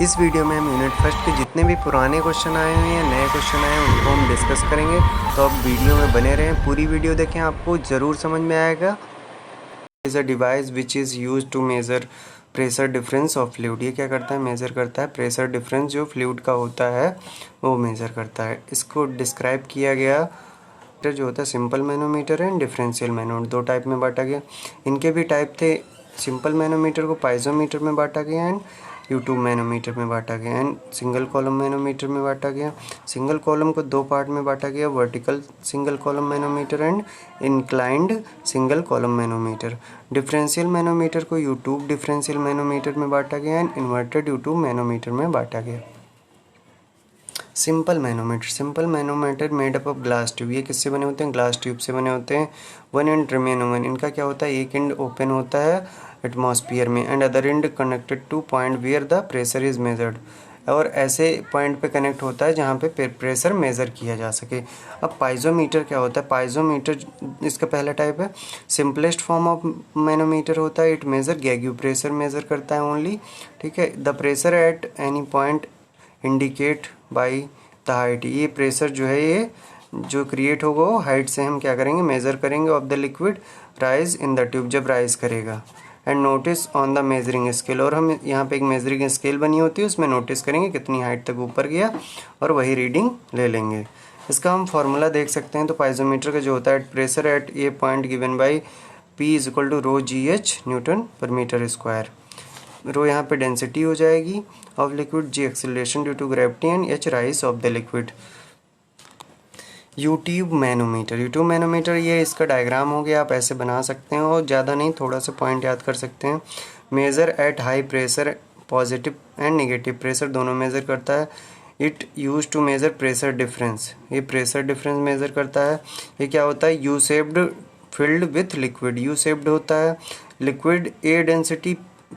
इस वीडियो में हम यूनिट फर्स्ट के जितने भी पुराने क्वेश्चन आए हुए हैं, नए क्वेश्चन आए हैं, उनको हम डिस्कस करेंगे। तो आप वीडियो में बने रहें, पूरी वीडियो देखें, आपको ज़रूर समझ में आएगा। Is a device which is use to measure pressure difference of fluid. ये क्या करता है? मेज़र करता है प्रेशर डिफरेंस जो फ्लूइड का होता है, वो मेज़र करता है। इसको डिस्क्राइब किया गया जो होता है simple manometer and differential manometer, दो टाइप में बांटा गया। इनके भी टाइप थे। सिंपल मैनोमीटर को पाइजोमीटर में बांटा गया एंड U2 मैनोमीटर में बांटा गया एंड सिंगल कॉलम मैनोमीटर में बांटा गया। सिंगल कॉलम को दो पार्ट में बांटा गया, vertical single column manometer and inclined single column manometer. Differential manometer को U2 डिफरेंशियल मैनोमीटर में बांटा गया एंड इन्वर्टेड U2 मैनोमीटर में बांटा गया। Simple manometer made up of glass tube. ये किससे बने होते हैं? ग्लास ट्यूब से बने होते हैं। वन एंड रिमेन वन, इनका क्या होता है? एक एंड ओपन होता है एटमॉस्फेयर में and other end connected to point where the pressure is measured, और ऐसे पॉइंट पे कनेक्ट होता है जहाँ पे प्रेशर मेज़र किया जा सके। अब पाइजोमीटर क्या होता है? पाइजोमीटर इसका पहला टाइप है, सिंपलेस्ट फॉर्म ऑफ मैनोमीटर होता है। इट मेज़र गैग्यू प्रेशर मेज़र करता है ओनली, ठीक है। The pressure at any point indicate by the height. ये प्रेशर जो है, ये जो क्रिएट होगा वो हाइट से हम क्या करेंगे? मेज़र करेंगे of the liquid rise in the tube, जब राइज करेगा। And notice on the measuring scale, और हम यहाँ पे एक मेजरिंग स्केल बनी होती है, उसमें नोटिस करेंगे कितनी हाइट तक ऊपर गया और वही रीडिंग ले लेंगे। इसका हम फॉर्मूला देख सकते हैं। तो पाइजोमीटर का जो होता है, pressure at a point given by P is equal to rho GH newton per metre square. Rho यहाँ पे डेंसिटी हो जाएगी of liquid, G acceleration due to gravity and H rise of the liquid. U tube manometer ये इसका diagram हो गया, आप ऐसे बना सकते हैं और ज़्यादा नहीं, थोड़ा सा पॉइंट याद कर सकते हैं। Measure at high pressure, positive and negative pressure दोनों मेज़र करता है। It use to measure pressure difference, ये प्रेशर डिफरेंस मेज़र करता है। ये क्या होता है? U shaped filled with liquid, U shaped होता है। Liquid A density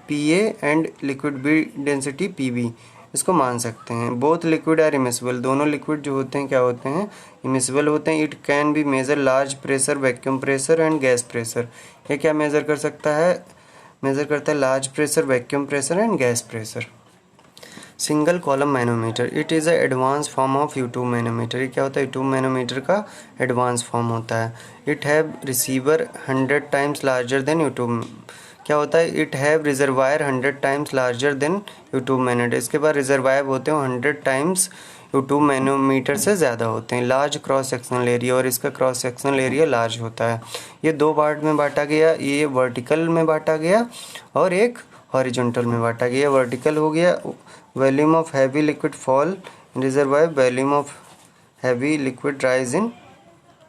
PA and liquid B density PB, इसको मान सकते हैं। बोथ लिक्विड आर इमिसिबल, दोनों लिक्विड जो होते हैं क्या होते हैं? इमिसिबल होते हैं। It can be measure large pressure, vacuum pressure and gas pressure. ये क्या मेज़र कर सकता है? मेज़र करता है large pressure, vacuum pressure and gas pressure. Single column manometer, it is a advance form of U2 manometer. ये क्या होता है? U2 मैनोमीटर का एडवांस फॉर्म होता है। It have receiver 100 times larger than U2। क्या होता है? It have reservoir 100 times larger than U2 manometer. इसके बाद रिजर्वायर होते हैं 100 टाइम्स U2 मैनोमीटर से ज़्यादा होते हैं। लार्ज क्रॉस सेक्शनल एरिया, और इसका क्रॉस सेक्शनल एरिया लार्ज होता है। ये दो पार्ट में बांटा गया, ये वर्टिकल में बांटा गया और एक हॉरिजॉन्टल में बांटा गया। वर्टिकल हो गया volume of heavy liquid fall in reservoir, volume of heavy liquid rise in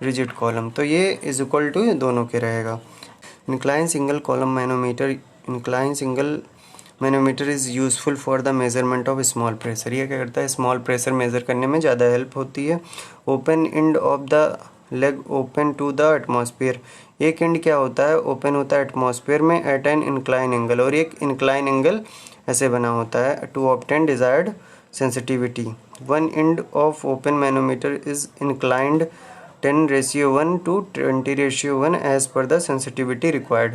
rigid column. तो ये इज इक्वल टू दोनों के रहेगा। Incline single column manometer is useful for the measurement of small pressure. ये क्या करता है? स्मॉल प्रेशर मेज़र करने में ज़्यादा हेल्प होती है। Open end of the leg open to the atmosphere, एक एंड क्या होता है? ओपन होता है एटमॉस्फेयर में एट एन इंक्लाइन एंगल, और एक इंक्लाइन एंगल ऐसे बना होता है to obtain desired sensitivity. One end of open manometer is inclined 10:1 to 20:1 as per the sensitivity required.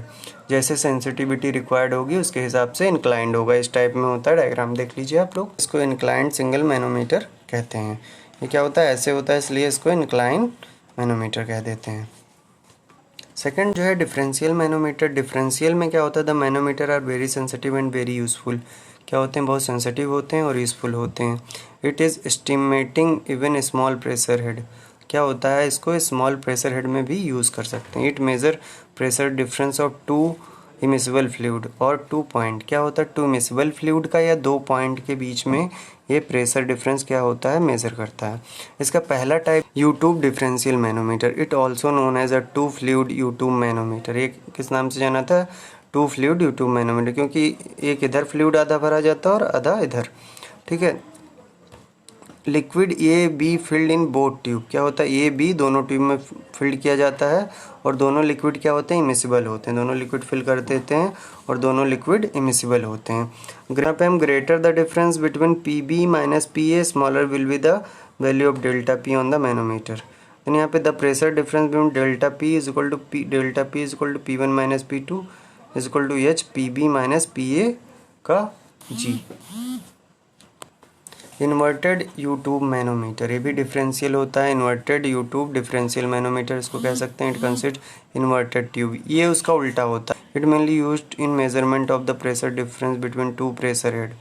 जैसे सेंसिटिविटी रिक्वायर्ड होगी उसके हिसाब से इंक्लाइंड होगा। इस टाइप में होता है, डायग्राम देख लीजिए आप लोग। इसको इंक्लाइंड सिंगल मैनोमीटर कहते हैं। ये क्या होता है? ऐसे होता है, इसलिए इसको इंक्लाइन मैनोमीटर कह देते हैं। सेकंड जो है डिफरेंशियल मैनोमीटर। डिफरेंशियल में क्या होता है? The manometer are very sensitive and very useful. क्या होते हैं? बहुत सेंसिटिव होते हैं और यूजफुल होते हैं। It is estimating even small pressure head. क्या होता है? इसको स्मॉल प्रेशर हेड में भी यूज़ कर सकते हैं। It major pressure difference of to immiscible fluid, और 2 पॉइंट क्या होता है? 2 इमिसिबल फ्लूइड का या 2 पॉइंट के बीच में ये प्रेशर डिफरेंस क्या होता है? मेज़र करता है। इसका पहला type U2 differential manometer, it also known as a 2 fluid U2 manometer. ये किस नाम से जाना था? 2 फ्लूइड U2 मैनोमीटर, क्योंकि एक इधर फ्लूइड आधा भरा जाता है और आधा इधर, ठीक है। Liquid A B filled in both tube. क्या होता है? A B दोनों ट्यूब में फिल्ड किया जाता है, और दोनों लिक्विड क्या होते हैं? इमिसिबल होते हैं। दोनों लिक्विड फिल कर देते हैं और दोनों लिक्विड इमिसिबल होते हैं। यहाँ पे हम greater the difference between PB minus PA smaller will be the value of delta P on the manometer. तो यहाँ पे the pressure difference between delta P is equal to P1 minus P2 is equal to H PB minus PA का G। Inverted U tube manometer, ये भी differential होता है। Inverted U tube differential manometer इसको कह सकते हैं। इट कंसिस्ट इन्वर्टेड ट्यूब, ये उसका उल्टा होता है। It mainly used in measurement of the pressure difference between two pressure head,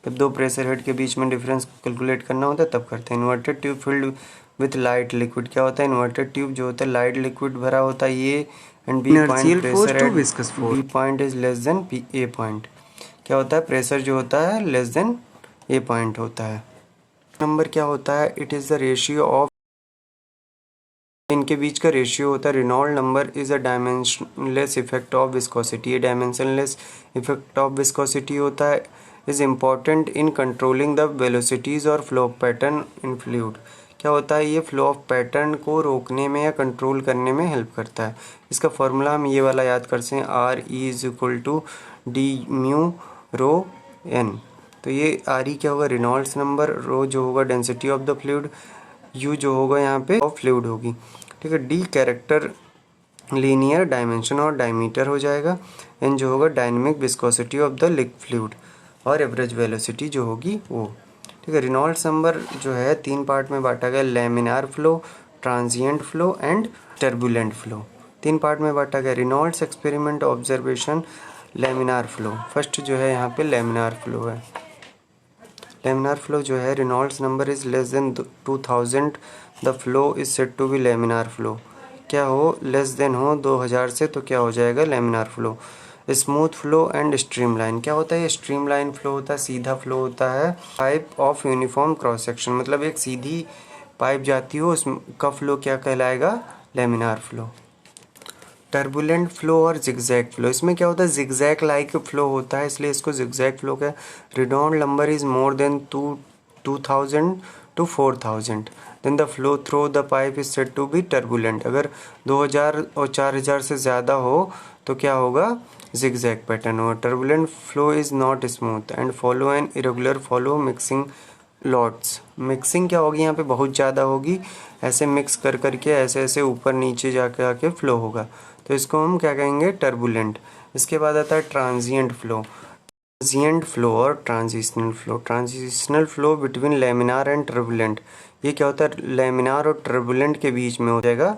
जब दो प्रेशर हेड के बीच में डिफरेंस कैलकुलेट करना होता है तब करते हैं। Inverted tube filled with light liquid, क्या होता है इन्वर्टेड ट्यूब जो होता है लाइट लिक्विड भरा होता है ये, and B point pressure head, B point is less than A point, क्या होता है प्रेशर जो होता है लेस देन ए पॉइंट होता है। नंबर क्या होता है, it is the ratio of, इनके बीच का रेशियो होता है। Reynold number is a dimensionless effect of viscosity, ये डायमेंशनलेस इफेक्ट ऑफ विस्कोसिटी होता है। Is important in controlling the velocities और flow of pattern in fluid, क्या होता है ये फ्लो ऑफ पैटर्न को रोकने में या कंट्रोल करने में हेल्प करता है। इसका फॉर्मूला हम ये वाला याद कर सकते हैं, R E is equal to D mu rho N. तो ये आर ई क्या होगा रेनॉल्ड्स नंबर, रो जो होगा density of the fluid, you जो होगा यहाँ पे ऑफ फ्लूइड होगी, ठीक है। डी कैरेक्टर लीनियर डायमेंशन और डायमीटर हो जाएगा। एन जो होगा dynamic viscosity of the liquid fluid, और एवरेज वेलोसिटी जो होगी वो, ठीक है। रेनॉल्ड्स नंबर जो है 3 पार्ट में बांटा गया, laminar flow, transient flow and turbulent flow, 3 part में बांटा गया। Reynolds experiment observation laminar flow, first जो है यहाँ पे लैमिनार फ्लो है। लैमिनार फ्लो जो है Reynolds number is less than 2000, the flow is said to be laminar flow, क्या हो लेस देन हो 2000 से तो क्या हो जाएगा laminar flow. Smooth flow and streamline, क्या होता है ये स्ट्रीमलाइन फ्लो होता है, सीधा फ्लो होता है। Pipe of uniform cross section, मतलब एक सीधी पाइप जाती हो उसका फ्लो क्या कहलाएगा लैमिनार फ्लो। टर्बुलेंट फ्लो और जिगजैग फ्लो, इसमें क्या होता है जिगजैग लाइक फ्लो होता है इसलिए इसको जिगजैग फ्लो का। Reynold number is more than 2000 to 4000, then the flow through the pipe is said to be turbulent. अगर 2000 और 4000 से ज़्यादा हो तो क्या होगा जिगजैग पैटर्न होगा। Turbulent flow is not smooth and follow an irregular follow mixing lots, mixing क्या होगी यहाँ पे बहुत ज़्यादा होगी, ऐसे मिक्स कर करके ऐसे ऐसे ऊपर नीचे जाके आके फ्लो होगा, तो इसको हम क्या कहेंगे टर्बुलेंट। इसके बाद आता है ट्रांजिएंट फ्लो, ट्रांजिएंट फ्लो और transitional flow. Transitional flow between laminar and turbulent, ये क्या होता है लैमिनार और टर्बुलेंट के बीच में हो जाएगा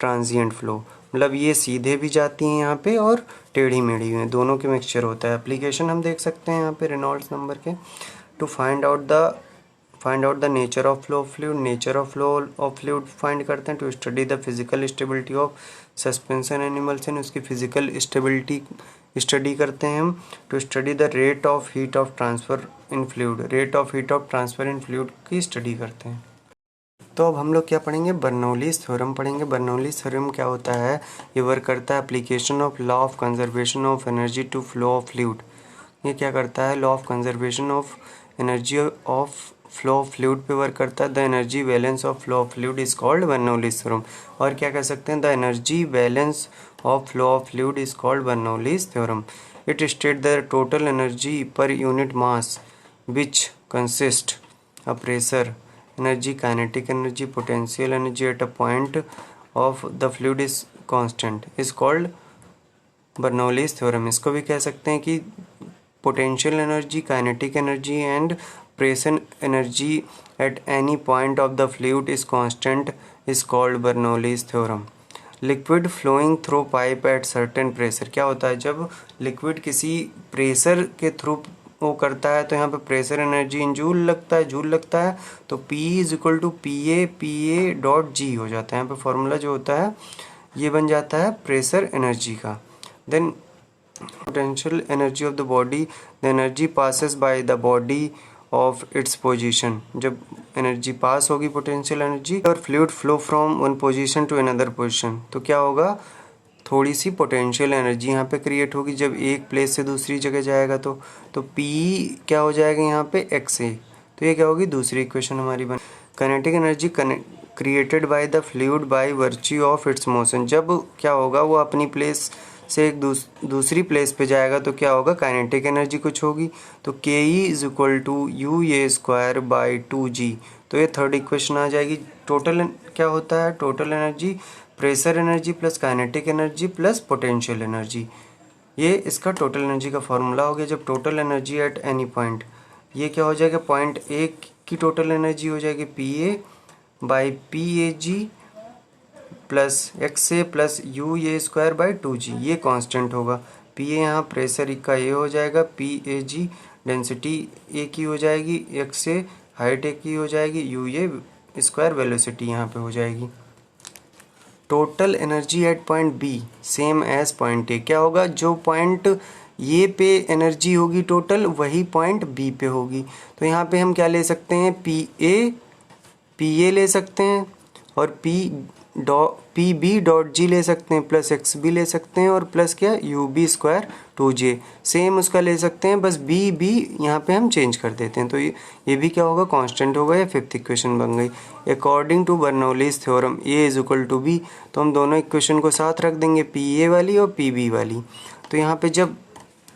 ट्रांजिएंट फ्लो, मतलब ये सीधे भी जाती हैं यहाँ पे और टेढ़ी मेढ़ी में दोनों के मिक्सचर होता है। एप्लीकेशन हम देख सकते हैं यहाँ पे रेनॉल्ड्स नंबर के, to find out the nature of flow of fluid, nature of flow of fluid find करते हैं। To study the physical stability of suspension emulsions in, उसकी फिजिकल स्टेबिलिटी स्टडी करते हैं हम। To study the rate of heat of transfer in fluid, rate of heat of transfer in fluid की study करते हैं। तो अब हम लोग क्या पढ़ेंगे बर्नौलीज़ थ्योरम पढ़ेंगे। बर्नौलीज़ थ्योरम क्या होता है, ये वर्क करता है application of law of conservation of energy to flow of fluid. ये क्या करता है law of conservation of energy of flow of fluid पे वर्क करता है। The energy balance of flow of fluid is called Bernoulli's theorem, और क्या कह सकते हैं the energy balance of flow of fluid is called Bernoulli's theorem. It state the total energy per unit mass which consist a pressure, energy, kinetic energy, potential energy at a point of the fluid is constant is called Bernoulli's theorem. इसको भी कह सकते हैं कि potential energy, kinetic energy and pressure energy at any point of the fluid is constant is called Bernoulli's theorem. Liquid flowing through pipe at certain pressure, क्या होता है जब लिक्विड किसी प्रेशर के थ्रू वो करता है तो यहाँ पे प्रेशर एनर्जी इन जूल लगता है तो P is equal to PA dot G हो जाता है। यहाँ पे फॉर्मूला जो होता है ये बन जाता है प्रेशर एनर्जी का। Then potential energy of the body, the energy passes by the body of its position, जब एनर्जी पास होगी पोटेंशियल एनर्जी और fluid flow from one position to another position, तो क्या होगा थोड़ी सी पोटेंशियल एनर्जी यहाँ पे क्रिएट होगी जब एक प्लेस से दूसरी जगह जाएगा तो P क्या हो जाएगा यहाँ पे XA, तो ये क्या होगी दूसरी इक्वेशन हमारी बन। Kinetic energy created by the fluid by virtue of its motion, जब क्या होगा वो अपनी प्लेस से एक दूसरी प्लेस पे जाएगा तो क्या होगा काइनेटिक एनर्जी कुछ होगी, तो KE is equal to UA² by 2G, तो ये थर्ड इक्वेशन आ जाएगी। टोटल क्या होता है total energy pressure energy plus kinetic energy plus potential energy, ये इसका टोटल एनर्जी का फॉर्मूला हो गया। जब total energy at any point, ये क्या हो जाएगा, पॉइंट ए की टोटल एनर्जी हो जाएगी PA/PAG plus XA plus UA²/2G, ये कांस्टेंट होगा। PA यहाँ प्रेशर का ए हो जाएगा, PAG डेंसिटी ए की हो जाएगी, XA हाइट ए की हो जाएगी, UA² वेलोसिटी यहाँ पे हो जाएगी। Total energy at point B same as point A, क्या होगा, जो पॉइंट ये पे एनर्जी होगी टोटल वही पॉइंट बी पे होगी। तो यहाँ पे हम क्या ले सकते हैं, PA ले सकते हैं और PB.G ले सकते हैं, प्लस XB ले सकते हैं और प्लस क्या UB²/2J सेम उसका ले सकते हैं, बस B यहाँ पे हम चेंज कर देते हैं। तो ये भी क्या होगा, कांस्टेंट होगा। ये फिफ्थ इक्वेशन बन गई। According to Bernoulli's theorem A=B, तो हम दोनों इक्वेशन को साथ रख देंगे, PA वाली और PB वाली। तो यहाँ पे जब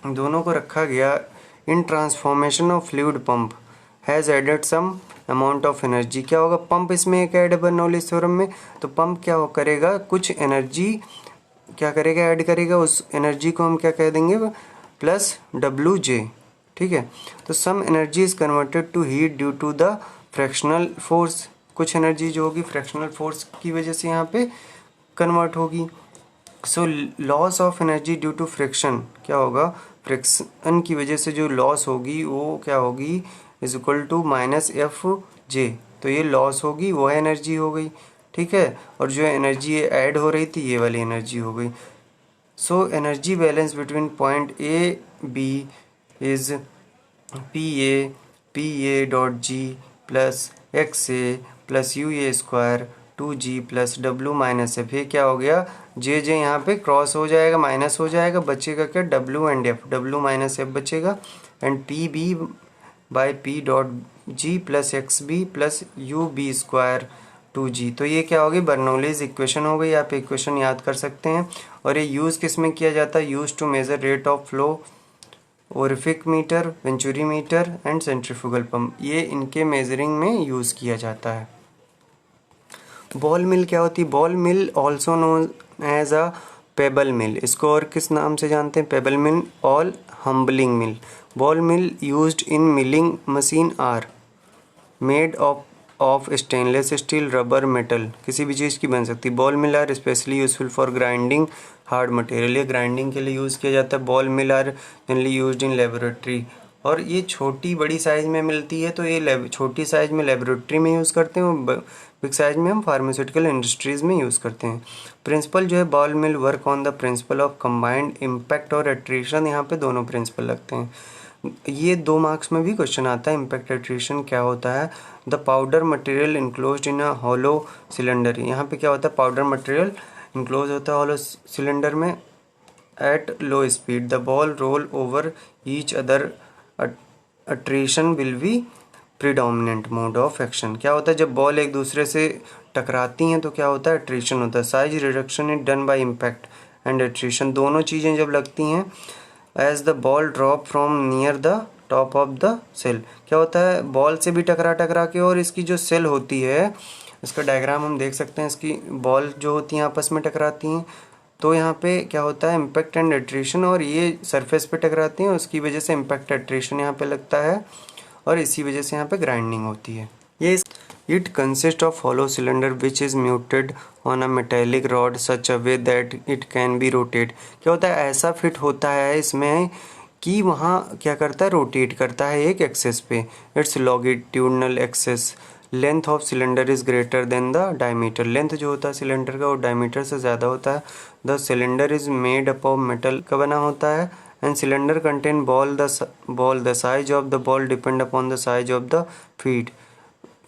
दोनों को रखा गया, in transformation of fluid pump has added some amount of energy, क्या होगा, पंप इसमें एक ऐड है बर्नौलीज थ्योरम में, तो पंप क्या करेगा, कुछ एनर्जी क्या करेगा, ऐड करेगा, उस एनर्जी को हम क्या कह देंगे, प्लस WJ, ठीक है। तो some energy is converted to heat due to the fractional force, कुछ एनर्जी जो होगी फ्रैक्शनल फोर्स की वजह से यहाँ पे कन्वर्ट होगी। So loss of energy due to friction, क्या होगा, फ्रिक्शन की वजह से जो लॉस होगी वो क्या होगी, =- -FJ, तो ये लॉस होगी, वो एनर्जी हो गई, ठीक है। और जो एनर्जी ऐड हो रही थी ये वाली एनर्जी हो गई। So energy balance between point A-B is PA.G plus XA plus UA²/2G plus W-F, ये क्या हो गया, J यहाँ पे क्रॉस हो जाएगा, माइनस हो जाएगा, बचेगा क्या, W&F, W-F बचेगा, and PB/P.G plus XB plus UB²/2G। तो ये क्या होगी, बर्नौलीज इक्वेशन हो गई। आप इक्वेशन याद कर सकते हैं। और ये यूज़ किस में किया जाता है, use to measure rate of flow, orifice meter, venturi meter and centrifugal pump, ये इनके मेजरिंग में यूज़ किया जाता है। बॉल मिल क्या होती है, ball mill also known as a pebble mill, इसको और किस नाम से जानते हैं, पेबल मिल और हम्बलिंग mill. Ball mill used in milling machine are made of stainless steel, rubber, metal, किसी भी चीज़ की बन सकती है। Ball mill are specially useful for grinding hard material, ये ग्राइंडिंग के लिए यूज़ किया जाता है। Ball mill are generally used in laboratory, और ये छोटी बड़ी साइज़ में मिलती है, तो ये छोटी साइज़ में लेबोरेटरी में यूज़ करते हैं और बिग साइज़ में हम फार्मास्यूटिकल इंडस्ट्रीज़ में यूज़ करते हैं। प्रिंसिपल जो है ball mill work on the principle of combined impact और एट्रीशन, यहाँ पे दोनों प्रिंसिपल लगते हैं। ये 2 मार्क्स में भी क्वेश्चन आता है। इम्पैक्ट एट्रीशन क्या होता है, the powder material enclosed in a hollow cylinder, यहाँ पे क्या होता है, पाउडर मटेरियल इनक्लोज होता है हॉलो सिलेंडर में। At low speed the ball roll over each other, attrition will be predominant mode of action, क्या होता है, जब बॉल एक दूसरे से टकराती हैं तो क्या होता है, अट्रीशन होता है। Size reduction is done by impact and attrition, दोनों चीज़ें जब लगती हैं, as the ball drop from near the top of the cell, क्या होता है, बॉल से भी टकरा के, और इसकी जो सेल होती है, इसका डायग्राम हम देख सकते हैं, इसकी बॉल जो होती हैं आपस में टकराती हैं, तो यहाँ पे क्या होता है, इम्पैक्ट एंड एट्रीशन, और ये सरफेस पे टकराती हैं, उसकी वजह से इम्पैक्ट एट्रीशन यहाँ पे लगता है, और इसी वजह से यहाँ पे ग्राइंडिंग होती है। ये it consist of hollow cylinder which is muted on a metallic rod such a way that it can be rotate, क्या होता है, ऐसा फिट होता है इसमें कि वहाँ क्या करता है, रोटेट करता है एक एक्सेस पे। It's longitudinal axis length of cylinder is greater than the diameter, length जो होता है सिलेंडर का वो डायमीटर से ज़्यादा होता है। The cylinder is made up of metal का बना होता है, and cylinder contain ball the size of the ball depend upon the size of the feed,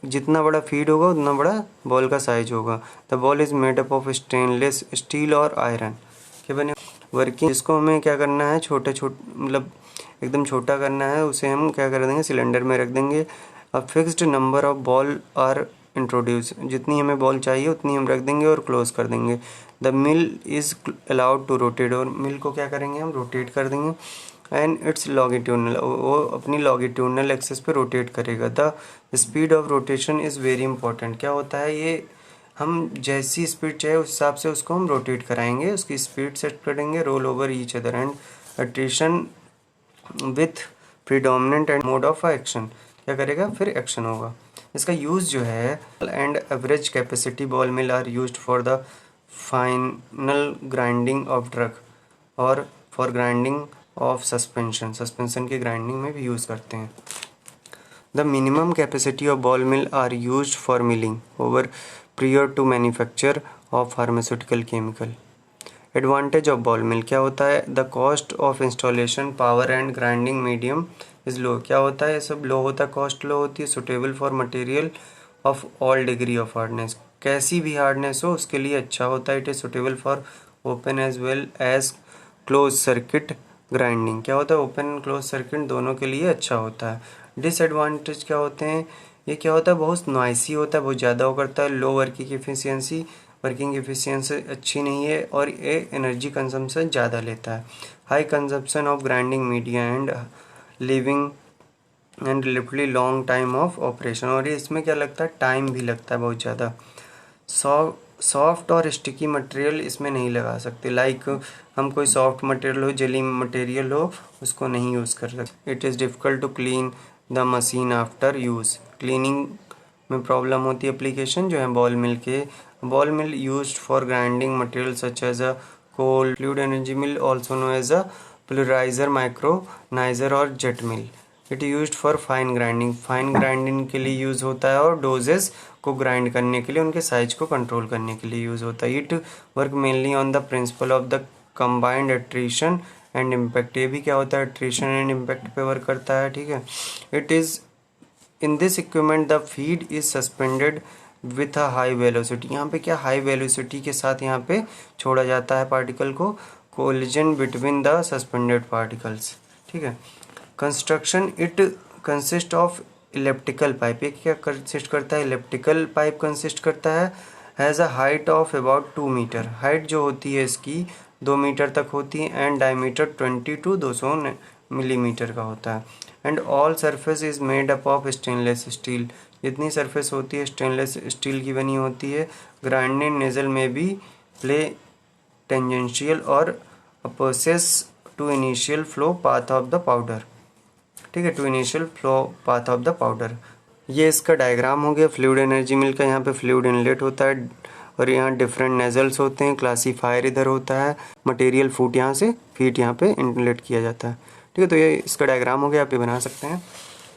जितना बड़ा फीड होगा उतना बड़ा बॉल का साइज होगा। The ball is made up of stainless steel और आयरन के बने। वर्किंग जिसको हमें क्या करना है, मतलब एकदम छोटा करना है, उसे हम क्या कर देंगे, सिलेंडर में रख देंगे। A fixed number of ball are introduce, जितनी हमें बॉल चाहिए उतनी हम रख देंगे और क्लोज कर देंगे। The mill is allowed to rotate, और मिल को क्या करेंगे हम, रोटेट कर देंगे। एंड इट्स लॉन्गिट्यूडनल, वो अपनी लॉन्गिट्यूडनल एक्सेस पे रोटेट करेगा। The speed of rotation is very important, क्या होता है, ये हम जैसी स्पीड चाहे उस हिसाब से उसको हम रोटेट कराएंगे, उसकी स्पीड सेट करेंगे। Roll over each other and attrition with predominant and mode of action, क्या करेगा, फिर एक्शन होगा। इसका यूज़ जो है and average capacity ball mill are used for the final grinding of drug और फॉर ग्राइंडिंग ऑफ सस्पेंशन की grinding में भी यूज़ करते हैं। The minimum capacity of ball mill are used for milling over prior to manufacture of pharmaceutical chemical। Advantage of ball मिल क्या होता है, the cost of installation power and grinding medium is low, क्या होता है, ये सब लो होता है, कॉस्ट लो होती है। Suitable for material of all degree of hardness, कैसी भी हार्डनेस हो उसके लिए अच्छा होता है। It is suitable for open as well as close circuit grinding, क्या होता है, ओपन एंड क्लोज सर्किट दोनों के लिए अच्छा होता है। डिसएडवांटेज क्या होते हैं, ये क्या होता है, बहुत नॉइसी होता है, बहुत ज़्यादा वो करता है, लो वर्किंग एफिशिएंसी अच्छी नहीं है और ये एनर्जी कंजम्पशन ज़्यादा लेता है। High consumption of grinding media and living and relatively long time of operation, और ये इसमें क्या लगता है, टाइम भी लगता है बहुत ज़्यादा। सॉफ्ट और स्टिकी मटेरियल इसमें नहीं लगा सकते, लाइक हम कोई सॉफ्ट मटेरियल हो, जेली मटेरियल हो, उसको नहीं यूज़ कर सकते। It is difficult to clean the machine after use, cleaning में प्रॉब्लम होती है। एप्लीकेशन जो है बॉल मिल के, ball mill used for grinding material such as a coal, fluid energy mill also known as a pulverizer, micronizer और jet mill. It used for fine grinding के लिए use होता है और डोजेस को ग्राइंड करने के लिए, उनके साइज को कंट्रोल करने के लिए यूज़ होता है। It work mainly on the principle of the combined attrition and impact, ये भी क्या होता है, एट्रीशन एंड इम्पैक्ट पे वर्क करता है, ठीक है। It is in this equipment the feed is suspended with a high velocity, यहाँ पे क्या हाई वेलोसिटी के साथ यहाँ पे छोड़ा जाता है पार्टिकल को, collision between the suspended particles, ठीक है। Construction, it consist of elliptical pipe, ये क्या कंसिस्ट करता है, इलेप्टिकल पाइप कंसिस्ट करता है। Has a height of about 2 metre, height जो होती है इसकी 2 मीटर तक होती है, एंड डायमीटर 20 to 200 मिलीमीटर का होता है। And all surface is made up of stainless steel, जितनी सरफेस होती है स्टेनलेस स्टील की बनी होती है। ग्राइंडिंग नेजल में भी प्ले टेंजेंशियल और opposes to initial flow path of the powder, ठीक है, to initial flow path of the powder. ये इसका डायग्राम हो गया फ्लूइड एनर्जी मिल का। यहाँ पे फ्लूइड इनलेट होता है और यहाँ डिफरेंट नेजल्स होते हैं, क्लासीफायर इधर होता है, मटेरियल फूट यहाँ से फीट यहाँ पे इनलेट किया जाता है, ठीक है। तो ये इसका डायग्राम हो गया, आप ये बना सकते हैं।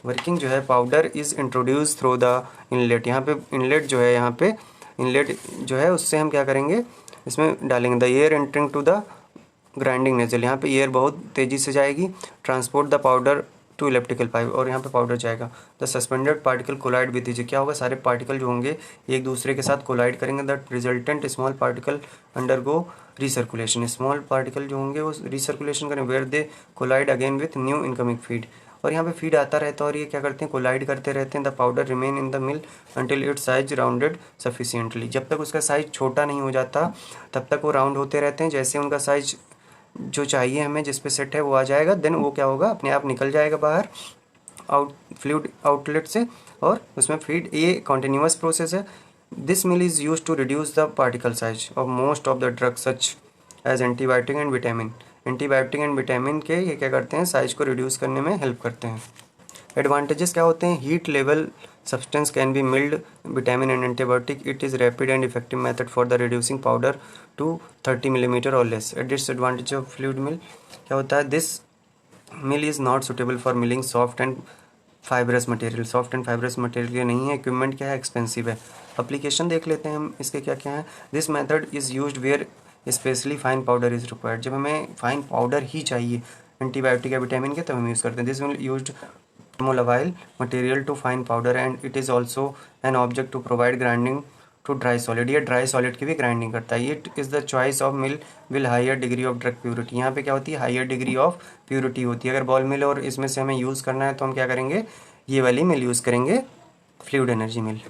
वर्किंग जो है, powder is introduce through the inlet, यहाँ पे इनलेट जो है, यहाँ पे इनलेट जो है उससे हम क्या करेंगे, इसमें डालेंगे the air entering to the grinding nozzle, यहाँ पे एयर बहुत तेज़ी से जाएगी, transport the powder to elliptical pipe, और यहाँ पे पाउडर जाएगा। The suspended particle collide with each, क्या होगा, सारे पार्टिकल जो होंगे एक दूसरे के साथ कोलाइड करेंगे। The resultant small particle undergo recirculation, small particle जो होंगे वो रिसर्कुलेशन करें, where they collide again with new incoming feed, और यहाँ पे फीड आता रहता है और ये क्या करते हैं, कोलाइड करते रहते हैं। The powder remain in the mill until it size rounded sufficiently, जब तक उसका साइज छोटा नहीं हो जाता तब तक वो राउंड होते रहते हैं। जैसे उनका साइज जो चाहिए हमें, जिस पे सेट है वो आ जाएगा, देन वो क्या होगा, अपने आप निकल जाएगा बाहर फ्लूइड आउटलेट से, और उसमें फीड, ये कॉन्टिन्यूस प्रोसेस है। This mill is use to reduce the particle size of most of the drugs such as antibiotic and vitamin, antibiotic and vitamin के ये क्या करते हैं, साइज को रिड्यूस करने में हेल्प करते हैं। एडवांटेजेस क्या होते हैं, heat level substance can be milled, vitamin and antibiotic, it is rapid and effective method for the reducing powder to 30 millimeter or less। A disadvantage of fluid mill क्या होता है, this mill is not suitable for milling soft and fibrous material, soft and fibrous material के नहीं है। equipment क्या है, expensive है। application देख लेते हैं हम इसके क्या क्या है। this method is used where specially fine powder is required, जब हमें फाइन पाउडर ही चाहिए एंटीबायोटिक या विटामिन के, तब हम यूज़ करते हैं। This will used malleable material to fine powder and it is also an object to provide grinding to dry solid, ये ड्राई सॉलिड की भी ग्राइंडिंग करता है। It is the choice of mill will higher degree of drug purity, यहाँ पे क्या होती है, हायर डिग्री ऑफ प्योरिटी होती है। अगर बॉल मिल और इसमें से हमें यूज़ करना है तो हम क्या करेंगे, ये वाली मिल यूज़ करेंगे, फ्लूइड एनर्जी मिल।